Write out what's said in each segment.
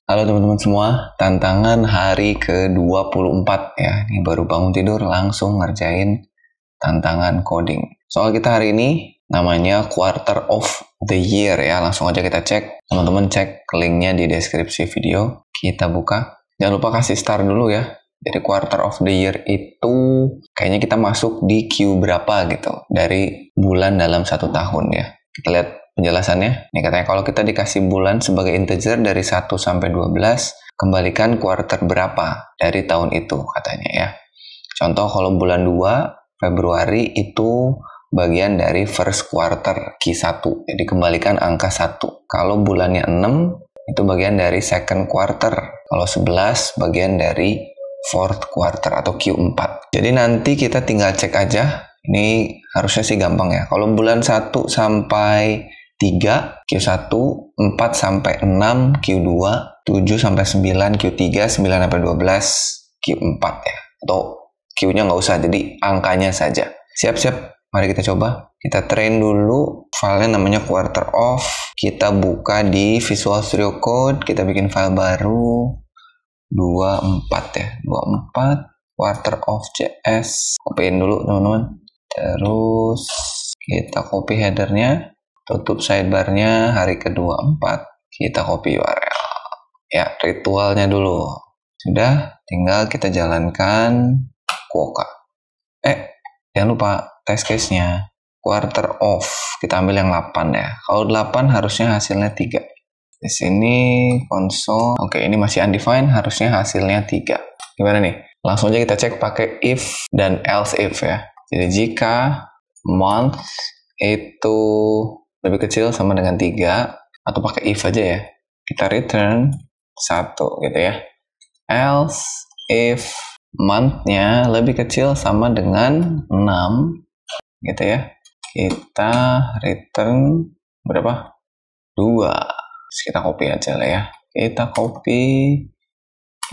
Halo teman-teman semua, tantangan hari ke-24 ya. Ini baru bangun tidur langsung ngerjain tantangan coding. Soal kita hari ini namanya quarter of the year ya. Langsung aja kita cek. Teman-teman cek linknya di deskripsi video. Kita buka. Jangan lupa kasih start dulu ya. Jadi quarter of the year itu kayaknya kita masuk di Q berapa gitu. Dari bulan dalam satu tahun ya. Kita lihat penjelasannya. Ini katanya kalau kita dikasih bulan sebagai integer dari 1 sampai 12, kembalikan quarter berapa dari tahun itu katanya ya. Contoh kalau bulan 2, Februari itu bagian dari first quarter Q1. Jadi kembalikan angka 1. Kalau bulannya 6, itu bagian dari second quarter. Kalau 11, bagian dari fourth quarter atau Q4. Jadi nanti kita tinggal cek aja. Ini harusnya sih gampang ya. Kalau bulan 1 sampai 3, Q1, 4 sampai 6, Q2, 7 sampai 9, Q3, 9 sampai 12, Q4 ya. Atau Q-nya nggak usah, jadi angkanya saja. Siap-siap, mari kita coba. Kita train dulu, filenya namanya quarter of. Kita buka di Visual Studio Code, kita bikin file baru. 24 ya, 24 quarter of JS. Copyin dulu teman-teman. Terus kita copy headernya, tutup sidebarnya hari ke-24, kita copy URL. Ya, ritualnya dulu. Sudah, tinggal kita jalankan Quokka. Jangan lupa test case-nya. Quarter of, kita ambil yang 8 ya. Kalau 8 harusnya hasilnya 3. Di sini console, oke ini masih undefined, harusnya hasilnya 3. Gimana nih? Langsung aja kita cek pakai if dan else if ya. Jadi jika month itu lebih kecil sama dengan 3, atau pakai if aja ya, kita return 1 gitu ya. Else if month-nya lebih kecil sama dengan 6 gitu ya, kita return berapa? 2. Terus kita copy aja lah ya. Kita copy,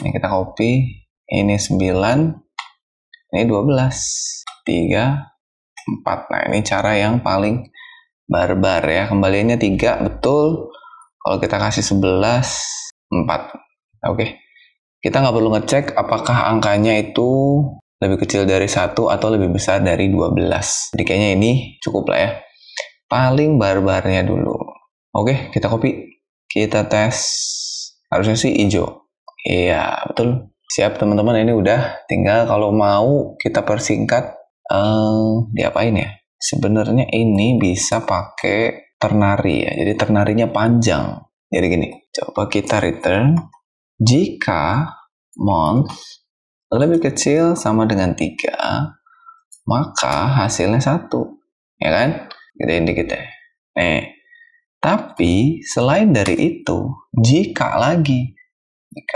ini kita copy, ini 9, ini 12, 3, 4. Nah ini cara yang paling barbar ya. Kembaliannya 3, betul. Kalau kita kasih 11, 4. Oke. Kita nggak perlu ngecek apakah angkanya itu lebih kecil dari 1 atau lebih besar dari 12. Jadi kayaknya ini cukup lah ya. Paling barbarnya dulu. Oke, kita copy. Kita tes. Harusnya sih hijau. Iya, betul. Siap teman-teman, ini udah. Tinggal kalau mau kita persingkat, diapain ya? Sebenarnya ini bisa pakai ternary ya. Jadi ternary-nya panjang. Jadi gini, coba kita return. Jika month lebih kecil sama dengan 3, maka hasilnya 1. Ya kan? Gedein dikit ya. Tapi selain dari itu, jika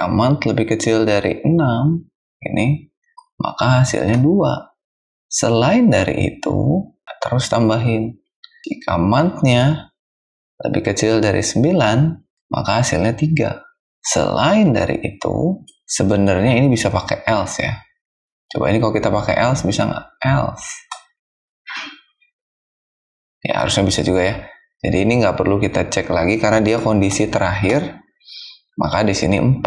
month lebih kecil dari 6, ini, maka hasilnya 2. Selain dari itu, terus tambahin. Jika month-nya lebih kecil dari 9, maka hasilnya 3. Selain dari itu, sebenarnya ini bisa pakai else ya. Coba ini kalau kita pakai else, bisa nggak? Else. Ya, harusnya bisa juga ya. Jadi ini nggak perlu kita cek lagi karena dia kondisi terakhir. Maka di sini 4.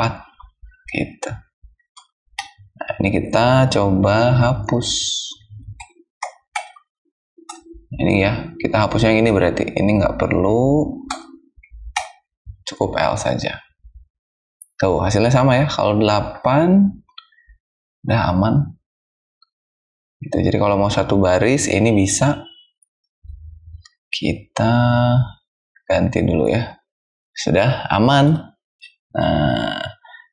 Gitu. Nah, ini kita coba hapus. Ini ya, kita hapus yang ini berarti. Ini nggak perlu. Cukup else saja. Tuh, hasilnya sama ya. Kalau 8, udah aman. Gitu. Jadi kalau mau satu baris, ini bisa. Kita ganti dulu ya. Sudah, aman. Nah,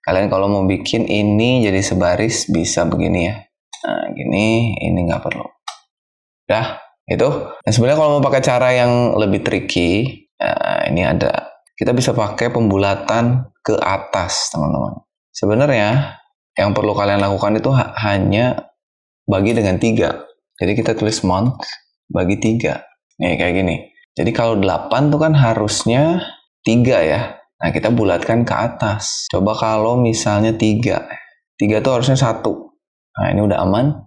kalian kalau mau bikin ini jadi sebaris, bisa begini ya. Nah, gini, ini nggak perlu. Udah, itu. Nah, sebenarnya kalau mau pakai cara yang lebih tricky, ini ada. Kita bisa pakai pembulatan ke atas, teman-teman. Sebenarnya, yang perlu kalian lakukan itu hanya bagi dengan 3. Jadi kita tulis month, bagi 3. Nih, kayak gini. Jadi kalau 8 tuh kan harusnya 3 ya. Nah, kita bulatkan ke atas. Coba kalau misalnya 3. 3 tuh harusnya 1. Nah, ini udah aman.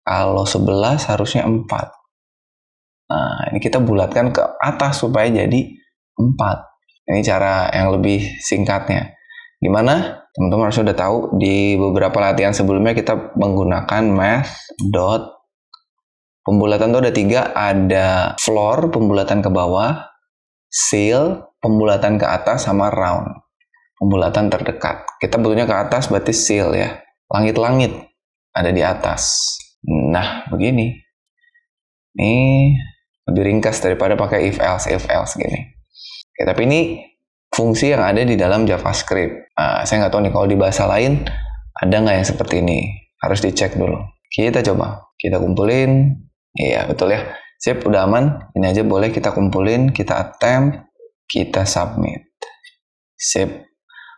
Kalau 11 harusnya 4. Nah, ini kita bulatkan ke atas supaya jadi 4. Ini cara yang lebih singkatnya. Gimana? Teman-teman harus udah tahu di beberapa latihan sebelumnya kita menggunakan math dot pembulatan tuh ada 3, ada floor pembulatan ke bawah, seal pembulatan ke atas, sama round pembulatan terdekat. Kita butuhnya ke atas berarti seal ya. Langit-langit ada di atas. Nah, begini. Ini lebih ringkas daripada pakai if else gini. Oke, tapi ini fungsi yang ada di dalam JavaScript. Saya nggak tahu nih kalau di bahasa lain ada nggak yang seperti ini. Harus dicek dulu. Kita coba. Kita kumpulin. Iya, betul ya. Sip, udah aman. Ini aja boleh kita kumpulin. Kita attempt. Kita submit. Sip.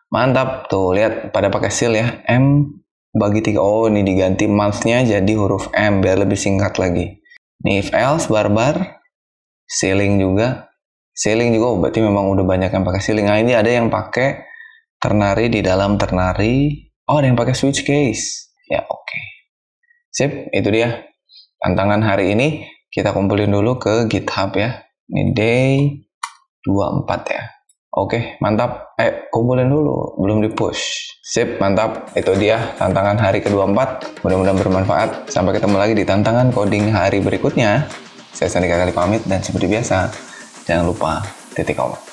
Mantap. Tuh, lihat pada pakai seal ya. M bagi 3. Oh, ini diganti month-nya jadi huruf M biar lebih singkat lagi. Ini if else barbar. Sealing juga. Sealing juga, berarti memang udah banyak yang pakai sealing. Nah, ini ada yang pakai ternary di dalam ternary. Oh, ada yang pakai switch case. Ya, oke. Sip, itu dia. Tantangan hari ini kita kumpulin dulu ke GitHub ya. Ini day 24 ya. Oke, mantap. Kumpulin dulu, belum di-push. Sip, mantap. Itu dia tantangan hari ke-24. Mudah-mudahan bermanfaat. Sampai ketemu lagi di tantangan coding hari berikutnya. Saya Sandi Kakali pamit dan seperti biasa, jangan lupa titik koma.